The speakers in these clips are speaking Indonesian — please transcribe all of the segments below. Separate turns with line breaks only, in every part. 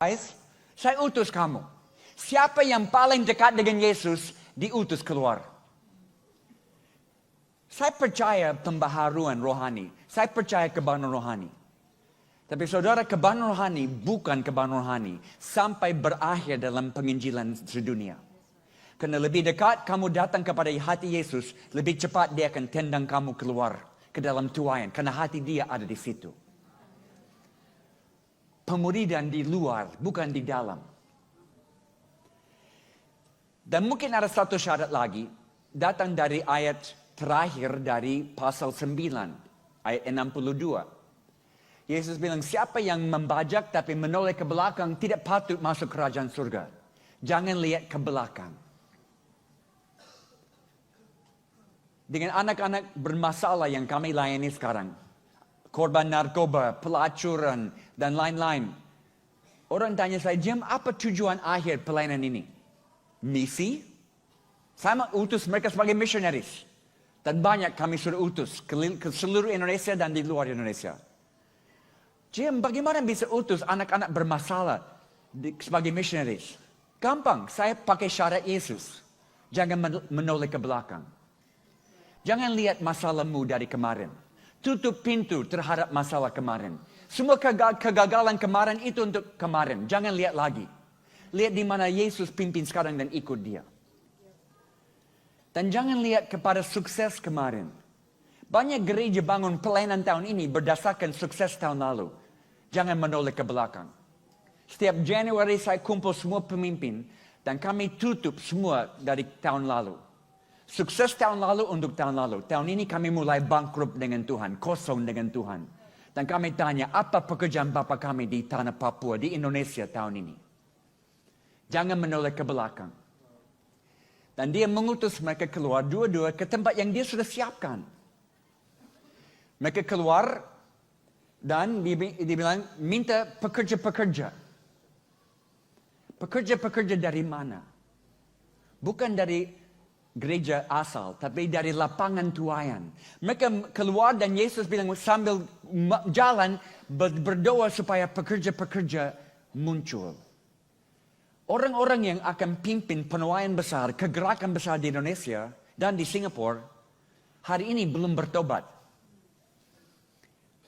Guys, saya utus kamu. Siapa yang paling dekat dengan Yesus, diutus keluar. Saya percaya pembaharuan rohani. Saya percaya kebaharuan rohani. Tapi saudara, kebaharuan rohani bukan kebaharuan rohani sampai berakhir dalam penginjilan sedunia. Karena lebih dekat kamu datang kepada hati Yesus, lebih cepat dia akan tendang kamu keluar ke dalam tuayan. Karena hati dia ada di situ. Pemuridan di luar, bukan di dalam. Dan mungkin ada satu syarat lagi, datang dari ayat terakhir dari pasal 9, ayat 62. Yesus bilang, siapa yang membajak tapi menoleh ke belakang tidak patut masuk kerajaan surga. Jangan lihat ke belakang. Dengan anak-anak bermasalah yang kami layani sekarang, korban narkoba, pelacuran, dan lain-lain. Orang tanya saya, Jim, apa tujuan akhir pelayanan ini? Misi? Saya utus mereka sebagai missionaries. Dan banyak kami sudah utus ke seluruh Indonesia dan di luar Indonesia. Jim, bagaimana bisa utus anak-anak bermasalah sebagai missionaries? Gampang, saya pakai syarat Yesus. Jangan menoleh ke belakang. Jangan lihat masalahmu dari kemarin. Tutup pintu terhadap masalah kemarin. Semua kegagalan kemarin itu untuk kemarin. Jangan lihat lagi. Lihat di mana Yesus pimpin sekarang dan ikut dia. Dan jangan lihat kepada sukses kemarin. Banyak gereja bangun pelayanan tahun ini berdasarkan sukses tahun lalu. Jangan menoleh ke belakang. Setiap Januari saya kumpul semua pemimpin. Dan kami tutup semua dari tahun lalu. Sukses tahun lalu untuk tahun lalu. Tahun ini kami mulai bangkrut dengan Tuhan. Kosong dengan Tuhan. Dan kami tanya, apa pekerjaan Bapa kami di tanah Papua, di Indonesia tahun ini? Jangan menoleh ke belakang. Dan dia mengutus mereka keluar dua-dua ke tempat yang dia sudah siapkan. Mereka keluar dan dia bilang, minta pekerja-pekerja. Pekerja-pekerja dari mana? Bukan dari gereja asal, tapi dari lapangan tuayan. Mereka keluar dan Yesus bilang sambil jalan berdoa supaya pekerja-pekerja muncul. Orang-orang yang akan pimpin penuaian besar, kegerakan besar di Indonesia dan di Singapura, hari ini belum bertobat.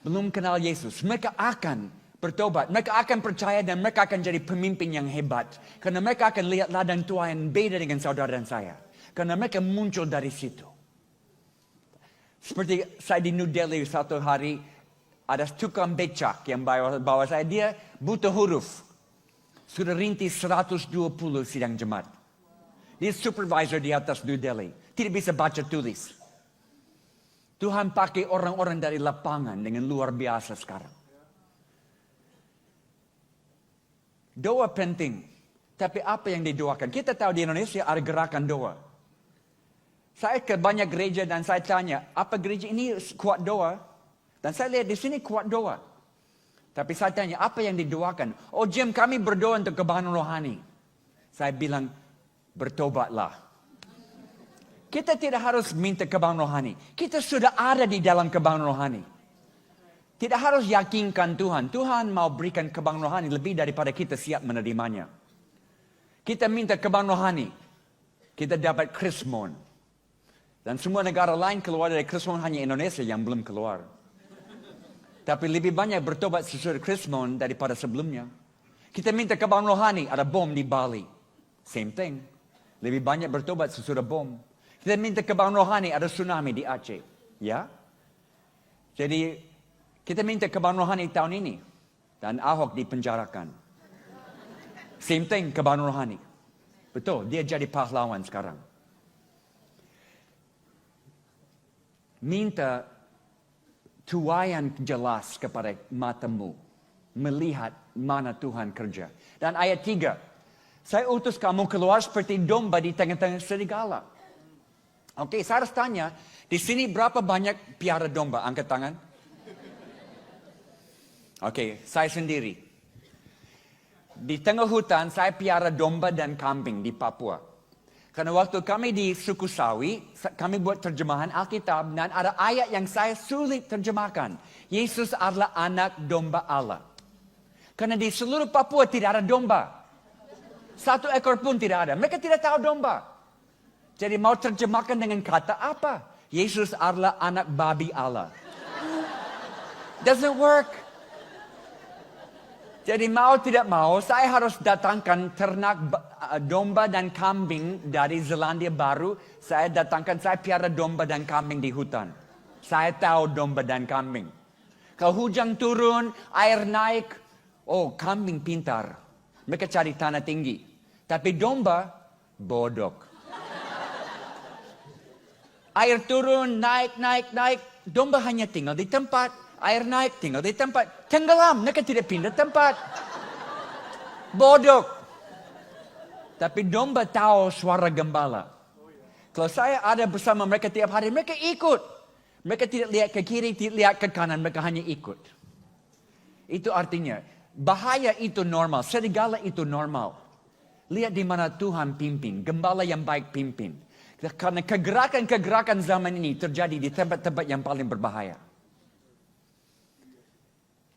Belum kenal Yesus. Mereka akan bertobat. Mereka akan percaya dan mereka akan jadi pemimpin yang hebat. Karena mereka akan lihat ladang tuayan beda dengan saudara dan saya. Karena mereka muncul dari situ. Seperti saya di New Delhi satu hari, ada tukang becak yang bawa saya. Dia buta huruf. Sudah rintis 120 sidang jemaat. Dia supervisor di atas New Delhi. Tidak bisa baca tulis. Tuhan pakai orang-orang dari lapangan dengan luar biasa sekarang. Doa penting. Tapi apa yang didoakan? Kita tahu di Indonesia ada gerakan doa. Saya ke banyak gereja dan saya tanya, apa gereja ini kuat doa? Dan saya lihat di sini kuat doa. Tapi saya tanya, apa yang didoakan? Oh Jim, kami berdoa untuk kebahagiaan rohani. Saya bilang, bertobatlah. Kita tidak harus minta kebahagiaan rohani. Kita sudah ada di dalam kebahagiaan rohani. Tidak harus yakinkan Tuhan. Tuhan mau berikan kebahagiaan rohani lebih daripada kita siap menerimanya. Kita minta kebahagiaan rohani. Kita dapat krismon. Dan semua negara lain keluar dari krismon, hanya Indonesia yang belum keluar. Tapi lebih banyak bertobat sesudah krismon daripada sebelumnya. Kita minta kebahagiaan rohani, ada bom di Bali. Same thing. Lebih banyak bertobat sesudah bom. Kita minta kebahagiaan rohani, ada tsunami di Aceh. Ya? Jadi, kita minta kebahagiaan rohani tahun ini. Dan Ahok dipenjarakan. Same thing, kebahagiaan rohani. Betul, dia jadi pahlawan sekarang. Minta tuayan jelas kepada matamu. Melihat mana Tuhan kerja. Dan ayat 3. Saya utus kamu keluar seperti domba di tengah-tengah serigala. Oke, saya harus tanya. Di sini berapa banyak piara domba? Angkat tangan. Oke, saya sendiri. Di tengah hutan, saya piara domba dan kambing di Papua. Karena waktu kami di suku Sawi, kami buat terjemahan Alkitab dan ada ayat yang saya sulit terjemahkan. Yesus adalah anak domba Allah. Karena di seluruh Papua tidak ada domba. Satu ekor pun tidak ada. Mereka tidak tahu domba. Jadi mau terjemahkan dengan kata apa? Yesus adalah anak babi Allah. Doesn't work. Jadi mau tidak mau, saya harus datangkan ternak domba dan kambing dari Zelandia Baru. Saya piara domba dan kambing di hutan. Saya tahu domba dan kambing. Kalau hujan turun, air naik, oh kambing pintar. Mereka cari tanah tinggi. Tapi domba, bodoh. Air turun, naik. Domba hanya tinggal di tempat. Air naik, tinggal di tempat. Tenggelam, mereka tidak pindah tempat. Bodoh. Tapi domba tahu suara gembala. Kalau saya ada bersama mereka tiap hari, mereka ikut. Mereka tidak lihat ke kiri, tidak lihat ke kanan, mereka hanya ikut. Itu artinya, bahaya itu normal, serigala itu normal. Lihat di mana Tuhan pimpin, gembala yang baik pimpin. Karena kegerakan-kegerakan zaman ini terjadi di tempat-tempat yang paling berbahaya.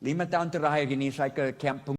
5 tahun terakhir ini saya ke camp